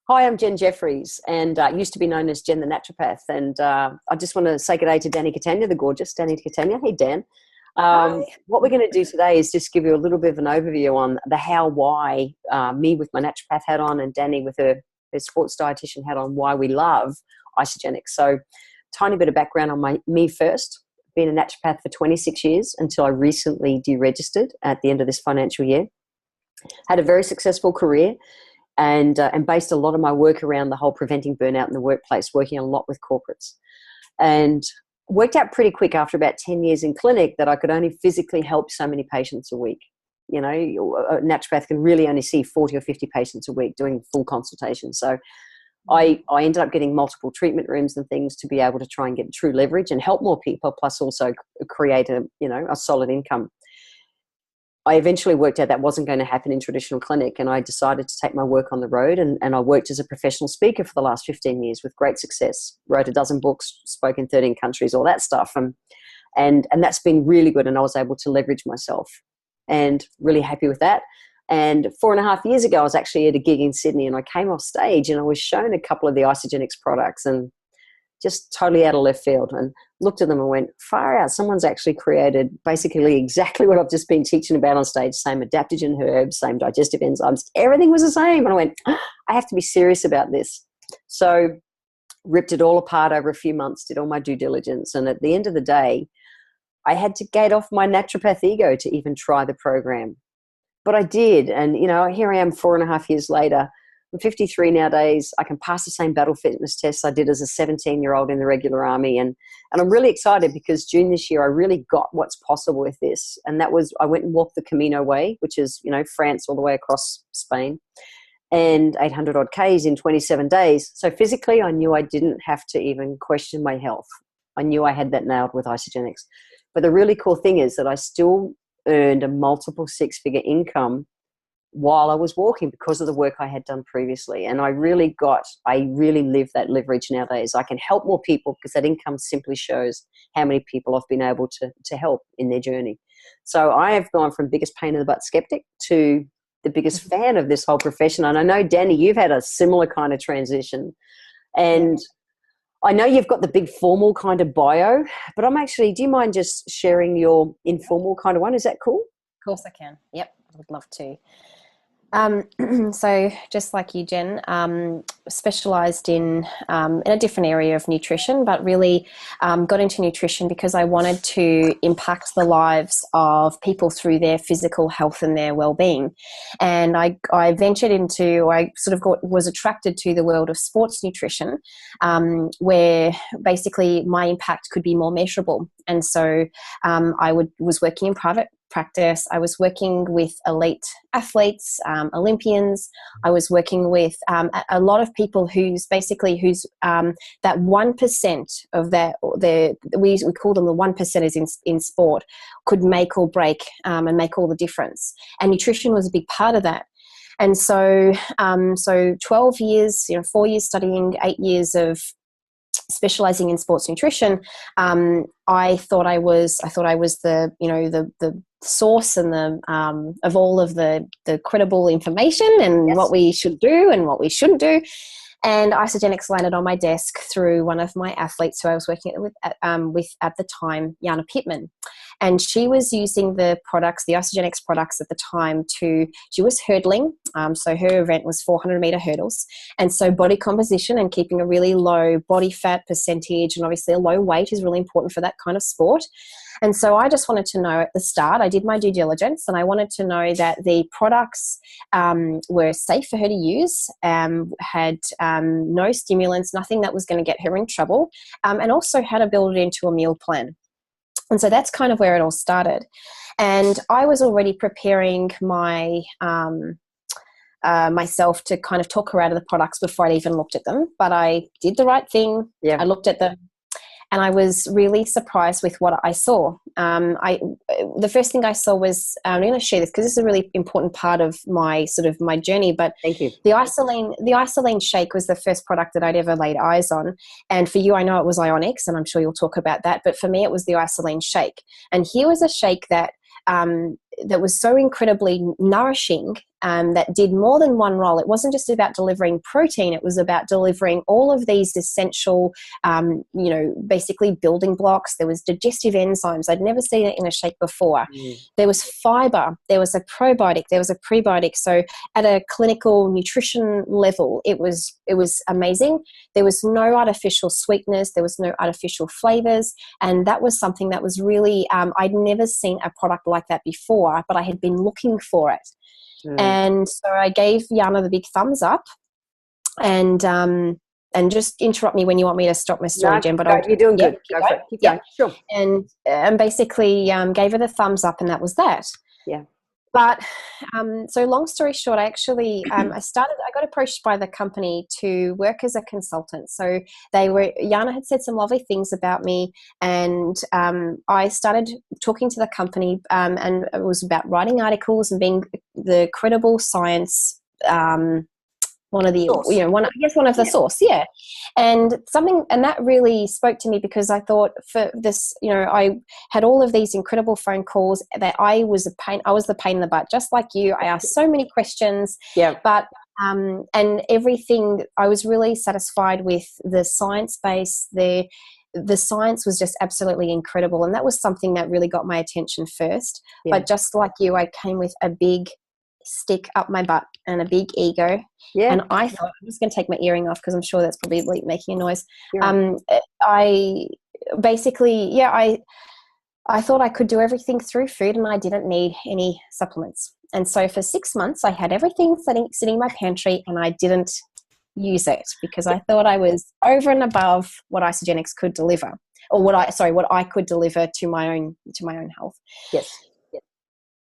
Hi, I'm Jen Jefferies, and used to be known as Jen the Naturopath. And I just want to say good day to Dani Catania, the gorgeous Dani Catania. Hey, Dan. Hi. What we're going to do today is just give you a little bit of an overview on the how, why, me with my naturopath hat on and Dani with her sports dietitian hat on, why we love Isagenix. So tiny bit of background on me first. Been a naturopath for 26 years until I recently deregistered at the end of this financial year. Had a very successful career. And based a lot of my work around the whole preventing burnout in the workplace, working a lot with corporates. And worked out pretty quick after about 10 years in clinic that I could only physically help so many patients a week. You know, a naturopath can really only see 40 or 50 patients a week doing full consultation. So I ended up getting multiple treatment rooms and things to be able to try and get true leverage and help more people, plus also create a solid income. I eventually worked out that wasn't going to happen in traditional clinic, and I decided to take my work on the road, and I worked as a professional speaker for the last 15 years with great success. Wrote a dozen books, spoke in 13 countries, all that stuff. And that's been really good, and I was able to leverage myself and really happy with that. And 4.5 years ago, I was actually at a gig in Sydney, and I came off stage and I was shown a couple of the Isagenix products, and just totally out of left field, and looked at them and went, far out, someone's actually created basically exactly what I've just been teaching about on stage, same adaptogen herbs, same digestive enzymes, everything was the same. And I went, I have to be serious about this. So ripped it all apart over a few months, did all my due diligence. And at the end of the day, I had to gate off my naturopath ego to even try the program. But I did. And, here I am 4.5 years later. I'm 53 nowadays. I can pass the same battle fitness tests I did as a 17-year-old in the regular army. And I'm really excited because June this year, I really got what's possible with this. And that was, I went and walked the Camino Way, which is, France all the way across Spain, and 800 odd Ks in 27 days. So physically, I knew I didn't have to even question my health. I knew I had that nailed with Isagenix. But the really cool thing is that I still earned a multiple six-figure income while I was walking because of the work I had done previously. And I really live that leverage nowadays. I can help more people because that income simply shows how many people I've been able to help in their journey. So I have gone from biggest pain in the butt skeptic to the biggest fan of this whole profession. And I know, Dani, you've had a similar kind of transition. And I know you've got the big formal kind of bio, but do you mind just sharing your informal kind of one? Is that cool? Of course I can. Yep, I would love to. So just like you, Jen, specialized in a different area of nutrition, but really got into nutrition because I wanted to impact the lives of people through their physical health and their well-being. And I was attracted to the world of sports nutrition, where basically my impact could be more measurable. And so was working in private practice. I was working with elite athletes, Olympians. I was working with a lot of people who's that 1% of we call them the 1%ers in sport, could make or break and make all the difference. And nutrition was a big part of that. And so 12 years, 4 years studying, 8 years of specializing in sports nutrition, I thought I was the source and the of all of the credible information and what we should do and what we shouldn't do. And Isagenix landed on my desk through one of my athletes who I was working with at the time, Yana Pittman. And she was using the Isagenix products at the time she was hurdling. So her event was 400-meter hurdles. And so body composition and keeping a really low body fat percentage and obviously a low weight is really important for that kind of sport. And so I just wanted to know at the start, I did my due diligence, and I wanted to know that the products were safe for her to use, had no stimulants, nothing that was going to get her in trouble, and also how to build it into a meal plan. And so that's kind of where it all started. And I was already preparing myself to kind of talk her out of the products before I even looked at them. But I did the right thing. Yeah. I looked at them. And I was really surprised with what I saw. The first thing I saw was, I'm going to share this because this is a really important part of my journey. But thank you. The Isoline shake was the first product that I'd ever laid eyes on. And for you, I know it was Ionix, and I'm sure you'll talk about that. But for me, it was the Isoline shake. And here was a shake that was so incredibly nourishing that did more than one role. It wasn't just about delivering protein. It was about delivering all of these essential, basically building blocks. There was digestive enzymes. I'd never seen it in a shake before. There was fiber. There was a probiotic. There was a prebiotic. So at a clinical nutrition level, it was amazing. There was no artificial sweetness. There was no artificial flavors. And that was something that was really, I'd never seen a product like that before, but I had been looking for it. And so I gave Jana the big thumbs up, and just interrupt me when you want me to stop my story, Jen. But you're doing good. Go for it. Keep going. Sure. And basically gave her the thumbs up, and that was that. Yeah. But so long story short, I actually I got approached by the company to work as a consultant. So Jana had said some lovely things about me, and I started talking to the company, and it was about writing articles and being the credible science one of the source. One of the source, yeah. And that really spoke to me, because I thought, for this, I had all of these incredible phone calls that I was the pain in the butt, just like you. I asked so many questions, but and everything, I was really satisfied with the science base. The science was just absolutely incredible, and that was something that really got my attention first. But just like you, I came with a big stick up my butt and a big ego, and I thought, I'm just going to take my earring off because I'm sure that's probably making a noise. I basically, I thought I could do everything through food, and I didn't need any supplements. And so for 6 months I had everything sitting in my pantry, and I didn't use it because I thought I was over and above what Isagenix could deliver, or what I could deliver to my own health. Yes.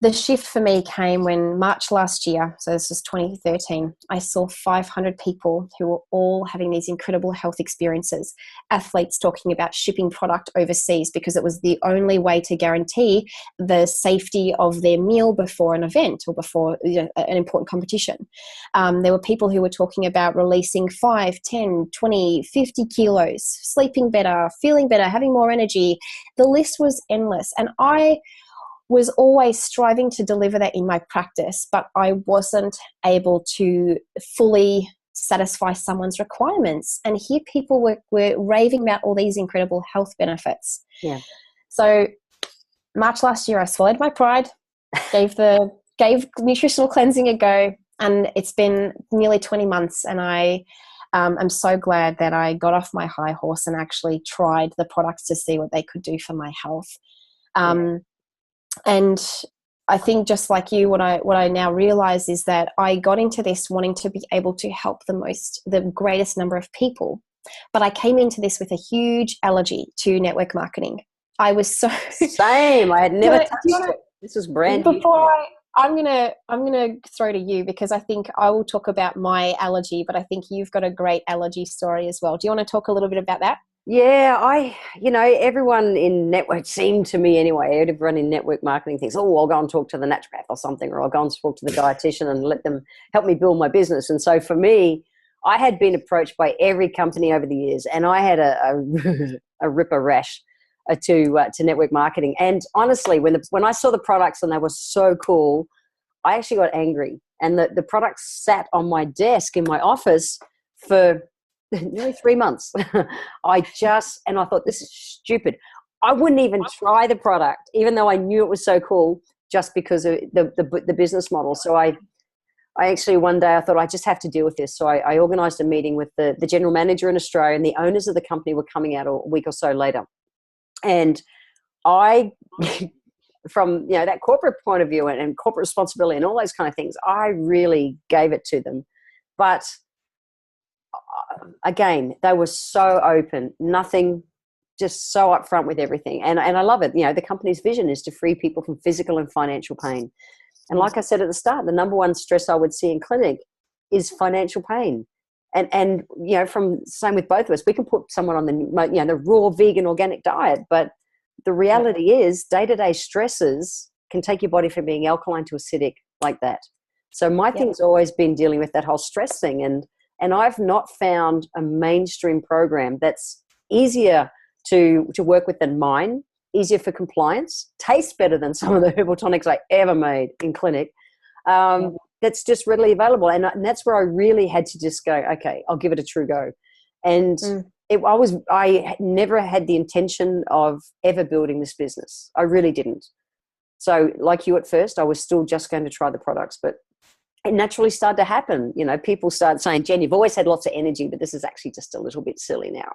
The shift for me came when March last year, so this was 2013, I saw 500 people who were all having these incredible health experiences. Athletes talking about shipping product overseas because it was the only way to guarantee the safety of their meal before an event or before an important competition. There were people who were talking about releasing 5, 10, 20, 50 kilos, sleeping better, feeling better, having more energy. The list was endless. And I was always striving to deliver that in my practice, but I wasn't able to fully satisfy someone's requirements. And here people were raving about all these incredible health benefits. Yeah. So March last year, I swallowed my pride, gave nutritional cleansing a go, and it's been nearly 20 months, and I'm so glad that I got off my high horse and actually tried the products to see what they could do for my health. And I think, just like you, what I now realize is that I got into this wanting to be able to help the greatest number of people. But I came into this with a huge allergy to network marketing. I was so same. I had never touched it. This is brand new. I'm gonna throw to you, because I think I will talk about my allergy, but I think you've got a great allergy story as well. Do you want to talk a little bit about that? Yeah, everyone in network seemed to me anyway, everyone in network marketing thinks, oh, I'll go and talk to the naturopath or something, or I'll go and talk to the dietitian and let them help me build my business. And so for me, I had been approached by every company over the years, and I had a ripper rash to network marketing. And honestly, when I saw the products and they were so cool, I actually got angry. And the products sat on my desk in my office for nearly 3 months. I thought, this is stupid. I wouldn't even try the product, even though I knew it was so cool, just because of the business model. So I actually, one day I thought, I just have to deal with this. So I organized a meeting with the general manager in Australia, and the owners of the company were coming out a week or so later. And I, from that corporate point of view and corporate responsibility and all those kind of things, I really gave it to them. But again, they were so open, nothing, just so upfront with everything. And I love it. The company's vision is to free people from physical and financial pain. And like I said at the start, the number one stress I would see in clinic is financial pain. And from same with both of us, we can put someone on the raw vegan organic diet, but the reality is day-to-day stresses can take your body from being alkaline to acidic like that. So my thing's always been dealing with that whole stress thing. And I've not found a mainstream program that's easier to work with than mine, easier for compliance, tastes better than some of the herbal tonics I ever made in clinic, that's just readily available. And that's where I really had to just go, okay, I'll give it a true go. And I never had the intention of ever building this business. I really didn't. So like you at first, I was still just going to try the products, but it naturally started to happen. You know, people started saying, Jen, you've always had lots of energy, but this is actually just a little bit silly now.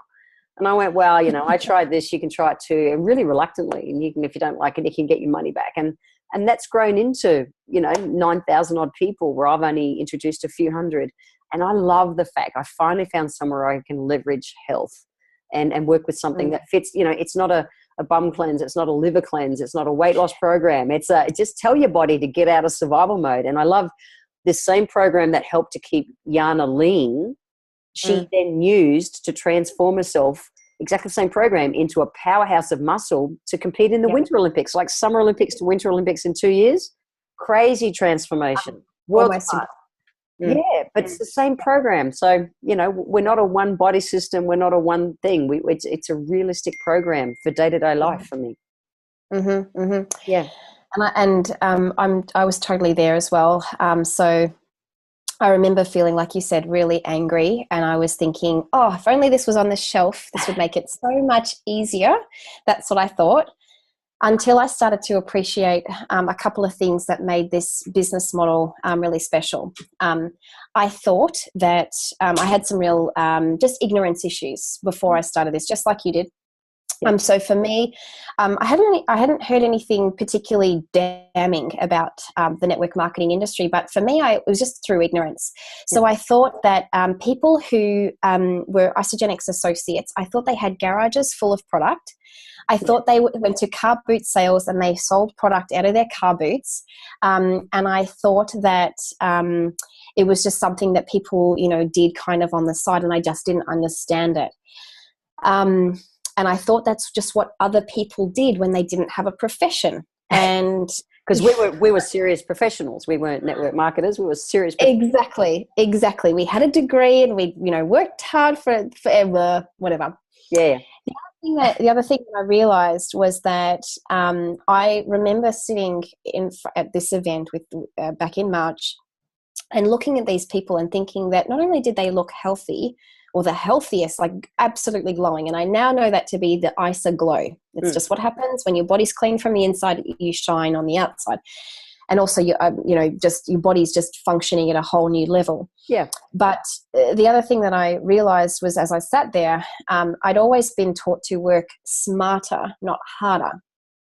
And I went, well, you know, I tried this, you can try it too, and really reluctantly. And you can, if you don't like it, you can get your money back. And that's grown into, you know, 9,000 odd people where I've only introduced a few hundred. And I love the fact I finally found somewhere I can leverage health and work with something that fits. You know, it's not a bum cleanse, it's not a liver cleanse, it's not a weight loss program. It's just tell your body to get out of survival mode. And I love this same program that helped to keep Yana lean. She then used to transform herself, exactly the same program, into a powerhouse of muscle to compete in the Winter Olympics, like Summer Olympics to Winter Olympics in 2 years. Crazy transformation. World class. Yeah, but it's the same program. So, you know, we're not a one body system. We're not a one thing. It's a realistic program for day-to-day life for me. Yeah. I was totally there as well. So I remember feeling, like you said, really angry, and I was thinking, oh, if only this was on the shelf, this would make it so much easier. That's what I thought, until I started to appreciate a couple of things that made this business model really special. I thought that I had some real just ignorance issues before I started this, just like you did. So for me, I hadn't heard anything particularly damning about the network marketing industry, but for me, it was just through ignorance. So I thought that people who were Isagenix associates, I thought they had garages full of product. I thought they went to car boot sales and they sold product out of their car boots. And I thought that it was just something that people, you know, did kind of on the side, and I just didn't understand it. And I thought that's just what other people did when they didn't have a profession. And because we were serious professionals. We weren't network marketers. We were serious professionals. Exactly. We had a degree and we, you know, worked hard for forever, whatever. Yeah. The other thing that I realized was that I remember sitting at this event with back in March and looking at these people and thinking that not only did they look healthy, or the healthiest, like absolutely glowing. And I now know that to be the Isa glow. It's just what happens when your body's clean from the inside, you shine on the outside. And also, you know, just your body's just functioning at a whole new level. Yeah. But the other thing that I realized was, as I sat there, I'd always been taught to work smarter, not harder.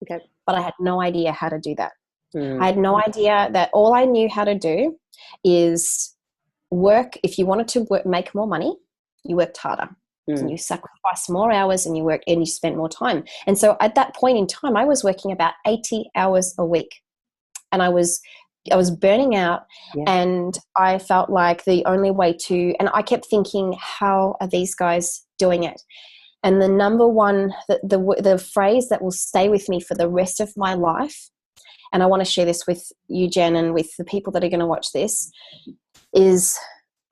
Okay. But I had no idea how to do that. I had no idea that all I knew how to do is work. If you wanted to make more money, you worked harder and you sacrificed more hours and you spent more time. And so at that point in time, I was working about 80 hours a week, and I was burning out. And I felt like the only way and I kept thinking, how are these guys doing it? And the number one, the phrase that will stay with me for the rest of my life, and I want to share this with you, Jen, and with the people that are going to watch this, is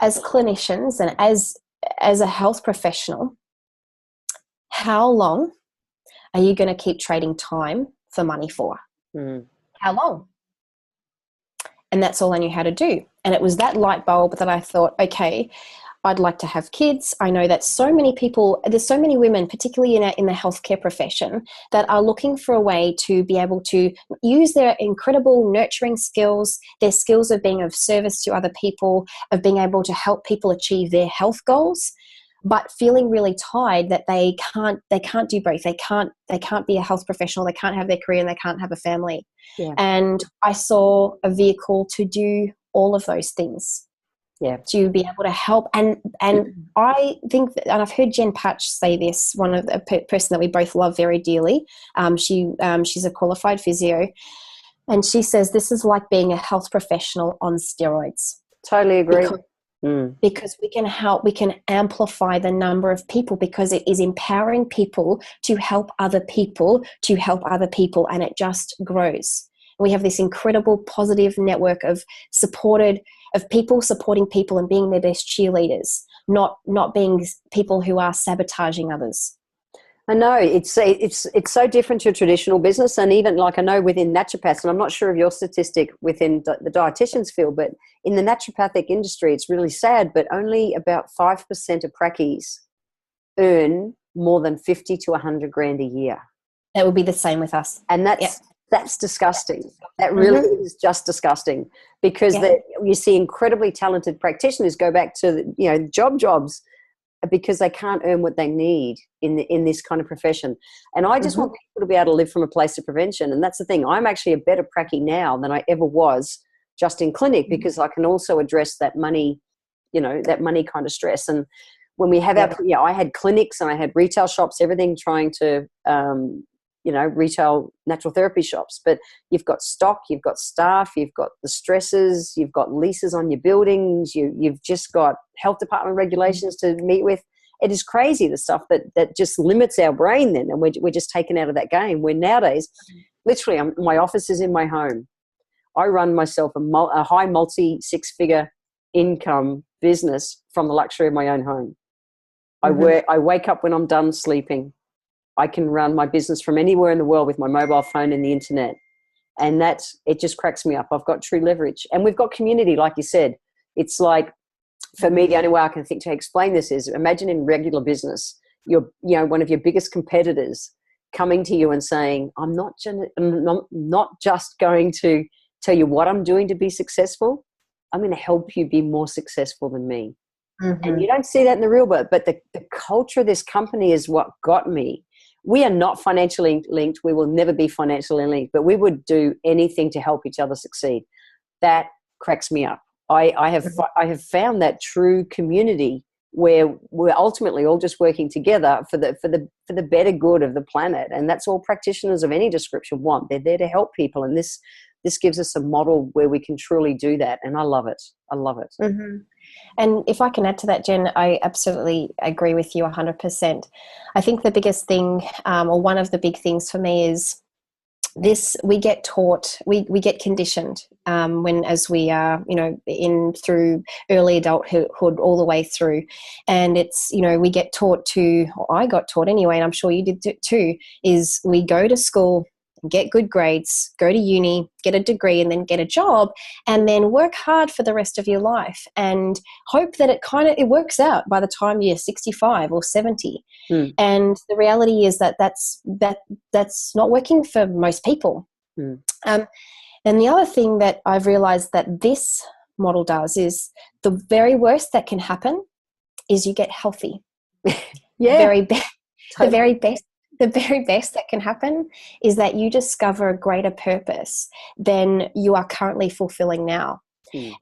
as clinicians and as a health professional, how long are you going to keep trading time for money for? How long? And that's all I knew how to do. And it was that light bulb that I thought, okay, I'd like to have kids. I know that there's so many women, particularly in the healthcare profession, that are looking for a way to be able to use their incredible nurturing skills, their skills of being of service to other people, of being able to help people achieve their health goals, but feeling really tired that they can't do both. They can't be a health professional. They can't have their career and they can't have a family. Yeah. And I saw a vehicle to do all of those things. Yeah. To be able to help. And I think that, and I've heard Jen Patch say this, one of the person that we both love very dearly. She's a qualified physio, and she says this is like being a health professional on steroids. Totally agree. Because we can help, we can amplify the number of people, because it is empowering people to help other people, and it just grows. We have this incredible positive network of people supporting people and being their best cheerleaders, not being people who are sabotaging others. I know it's so different to a traditional business, and even like I know within naturopaths, and I'm not sure of your statistic within the dietitians field, but in the naturopathic industry, it's really sad, but only about 5% of prackies earn more than 50 to 100 grand a year. That would be the same with us, and that's disgusting. That really is just disgusting, because you see incredibly talented practitioners go back to jobs because they can't earn what they need in this kind of profession. And I just want people to be able to live from a place of prevention. And that's the thing. I'm actually a better pracky now than I ever was just in clinic, because I can also address that money, that money kind of stress. And when we have I had clinics and I had retail shops, everything trying to, retail natural therapy shops, but you've got stock, you've got staff, you've got the stresses, you've got leases on your buildings, you've just got health department regulations to meet with. It is crazy, the stuff that just limits our brain then, and we're just taken out of that game, where nowadays, literally, my office is in my home. I run myself a high multi-six-figure income business from the luxury of my own home. I wake up when I'm done sleeping. I can run my business from anywhere in the world with my mobile phone and the internet. And it just cracks me up. I've got true leverage. And we've got community, like you said. It's like, for me, the only way I can think to explain this is, imagine in regular business, one of your biggest competitors coming to you and saying, I'm not just going to tell you what I'm doing to be successful. I'm going to help you be more successful than me. And you don't see that in the real world, but the culture of this company is what got me. We are not financially linked. We will never be financially linked, but we would do anything to help each other succeed. That cracks me up. I have found that true community where we're ultimately all just working together for the better good of the planet, and that's all practitioners of any description want. They're there to help people, and this gives us a model where we can truly do that, and I love it. I love it. And if I can add to that, Jen, I absolutely agree with you 100%. I think the biggest thing, or one of the big things for me, is this: we get taught, we get conditioned as we are, through early adulthood all the way through. And it's, we get taught to, or I got taught anyway, and I'm sure you did too, is we go to school, get good grades, go to uni, get a degree, and then get a job, and then work hard for the rest of your life and hope that it works out by the time you're 65 or 70. And the reality is that's not working for most people. And the other thing that I've realized that this model does is, the very worst that can happen is you get healthy. The very best that can happen is that you discover a greater purpose than you are currently fulfilling now.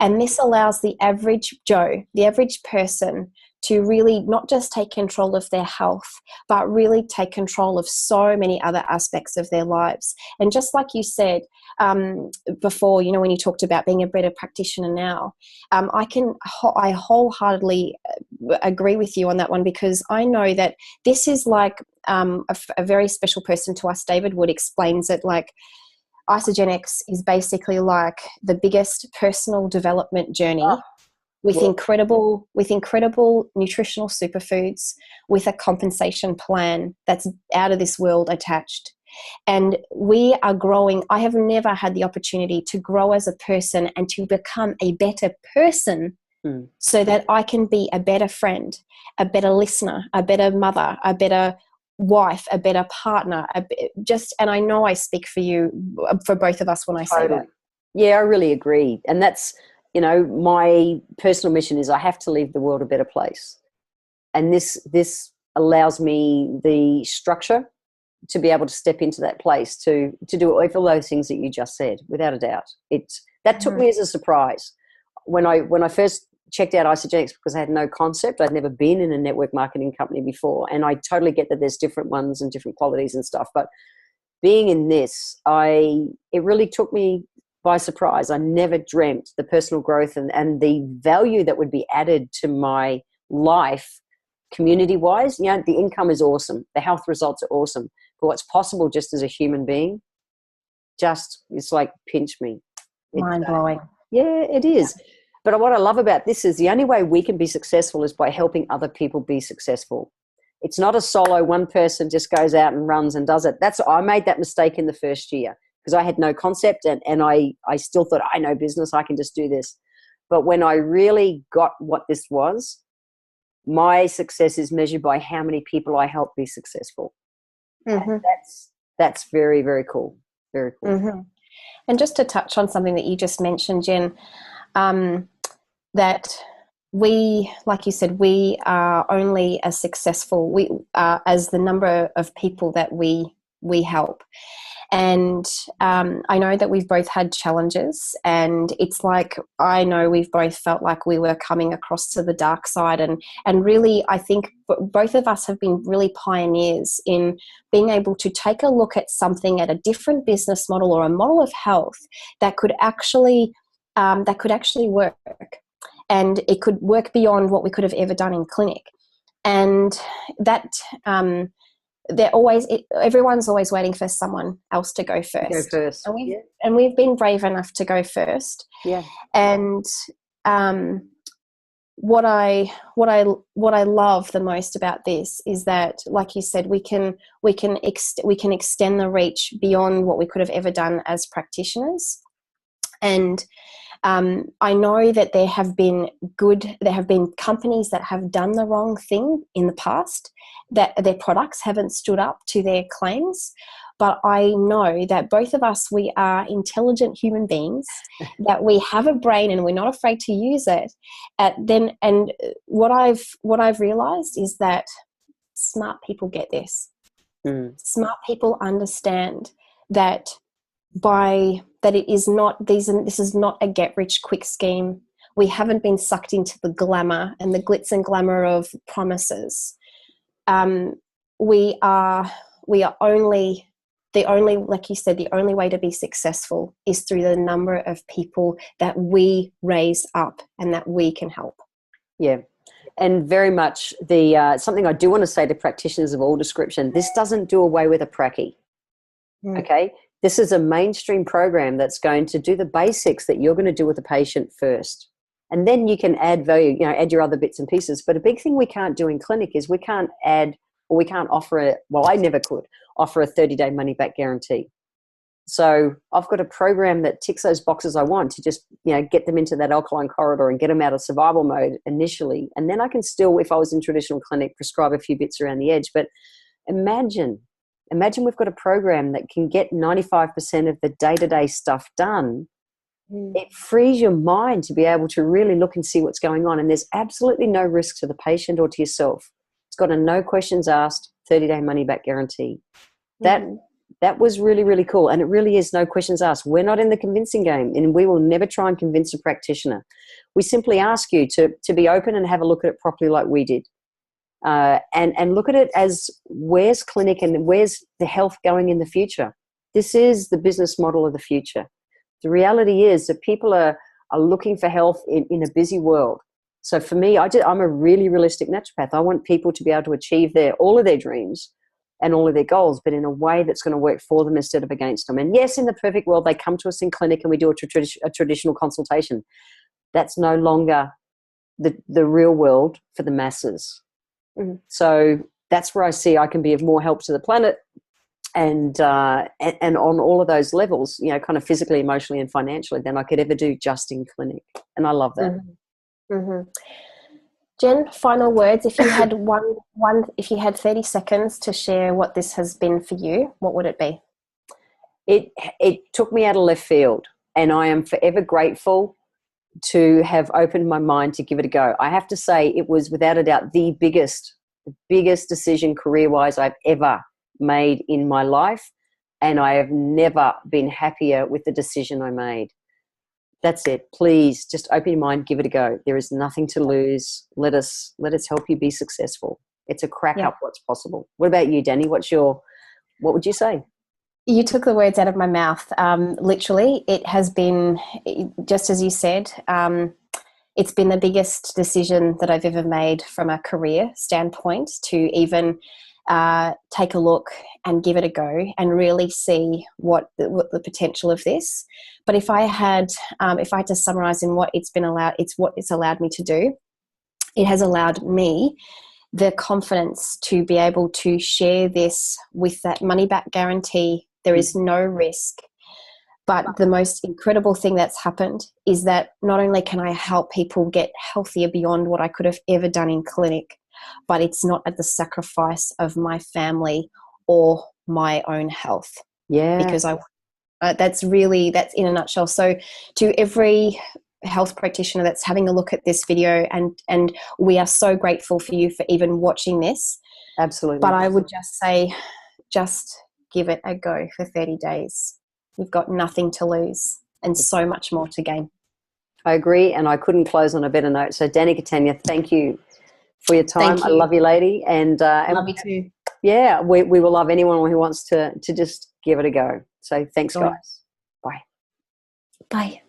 And this allows the average Joe, the average person, to really not just take control of their health, but really take control of so many other aspects of their lives. And just like you said before, when you talked about being a better practitioner now, I wholeheartedly agree with you on that one, because I know that this is like a very special person to us. David Wood explains it like, Isagenix is basically like the biggest personal development journey with incredible nutritional superfoods, with a compensation plan that's out of this world attached. And we are growing. I have never had the opportunity to grow as a person and to become a better person so that I can be a better friend, a better listener, a better mother, a better wife, a better partner, and I know I speak for both of us when I say that. Yeah, I really agree. And that's, my personal mission is I have to leave the world a better place. And this allows me the structure to be able to step into that place, to do all those things that you just said, without a doubt. That took me as a surprise. When I first checked out Isagenix, because I had no concept. I'd never been in a network marketing company before. And I totally get that there's different ones and different qualities and stuff. But being in this, it really took me by surprise. I never dreamt the personal growth and the value that would be added to my life community-wise. The income is awesome. The health results are awesome. But what's possible just as a human being, it's like pinch me. Mind-blowing. Yeah, it is. Yeah. But what I love about this is the only way we can be successful is by helping other people be successful. It's not a solo, one person just goes out and runs and does it. I made that mistake in the first year because I had no concept and I still thought, I know business, I can just do this. But when I really got what this was, my success is measured by how many people I help be successful. Mm-hmm. And that's very, very cool. Very cool. Mm-hmm. And just to touch on something that you just mentioned, Jen, that we, like you said, we are only as successful as the number of people that we help. And I know that we've both had challenges, and it's like, I know we've both felt like we were coming across to the dark side, and really I think both of us have been really pioneers in being able to take a look at something, at a different business model or a model of health that could actually work, and it could work beyond what we could have ever done in clinic. And that everyone's always waiting for someone else to go first. And we've been brave enough to go first. Yeah. And what I love the most about this is that, like you said, we can extend the reach beyond what we could have ever done as practitioners. And I know that there have been companies that have done the wrong thing in the past, that their products haven't stood up to their claims. But I know that both of us, we are intelligent human beings, that we have a brain and we're not afraid to use it. And what I've realized is that smart people get this. Smart people understand that this is not a get rich quick scheme. We haven't been sucked into the glamour and the glitz and glamour of promises. We are only, like you said, the only way to be successful is through the number of people that we raise up and that we can help. Yeah. And very much something I do want to say to practitioners of all description, this doesn't do away with a pracky. Okay. This is a mainstream program that's going to do the basics that you're going to do with the patient first. And then you can add value, add your other bits and pieces. But a big thing we can't do in clinic is we can't offer I never could offer a 30-day money-back guarantee. So I've got a program that ticks those boxes I want to just, get them into that alkaline corridor and get them out of survival mode initially. And then I can still, if I was in traditional clinic, prescribe a few bits around the edge. But imagine we've got a program that can get 95% of the day-to-day stuff done. It frees your mind to be able to really look and see what's going on. And there's absolutely no risk to the patient or to yourself. It's got a no questions asked 30-day money-back guarantee. That was really, really cool. And it really is no questions asked. We're not in the convincing game, and we will never try and convince a practitioner. We simply ask you to be open and have a look at it properly like we did. And look at it as, where's clinic and where's the health going in the future? This is the business model of the future. The reality is that people are looking for health in a busy world. So for me, I'm a really realistic naturopath. I want people to be able to achieve all of their dreams and all of their goals, but in a way that's going to work for them instead of against them. And yes, in the perfect world, they come to us in clinic and we do a traditional consultation. That's no longer the real world for the masses. So that's where I see I can be of more help to the planet, and on all of those levels, kind of physically, emotionally, and financially, than I could ever do just in clinic. And I love that. Jen, final words. If you had if you had 30 seconds to share what this has been for you, what would it be? It took me out of left field, and I am forever grateful to have opened my mind to give it a go. I have to say, it was without a doubt the biggest decision career-wise I've ever made in my life, and I have never been happier with the decision I made. That's it. Please just open your mind, give it a go. There is nothing to lose. Let us help you be successful. It's a crack up what's possible. What about you, Dani? What would you say? You took the words out of my mouth. Literally, it has been, just as you said, it's been the biggest decision that I've ever made from a career standpoint, to even take a look and give it a go and really see what the potential of this. But if I had to summarize in what it's allowed me to do, it has allowed me the confidence to be able to share this with that money back guarantee. There is no risk. But the most incredible thing that's happened is that not only can I help people get healthier beyond what I could have ever done in clinic, but it's not at the sacrifice of my family or my own health. Yeah. Because that's in a nutshell. So to every health practitioner that's having a look at this video, and we are so grateful for you for even watching this. Absolutely. But I would just say, just give it a go for 30 days. You've got nothing to love and so much more to gain. I agree, and I couldn't close on a better note. So Dani Catania, thank you for your time. Thank you. I love you, lady. And love you too. Yeah, we will love anyone who wants to just give it a go. So thanks, guys. Bye. Bye.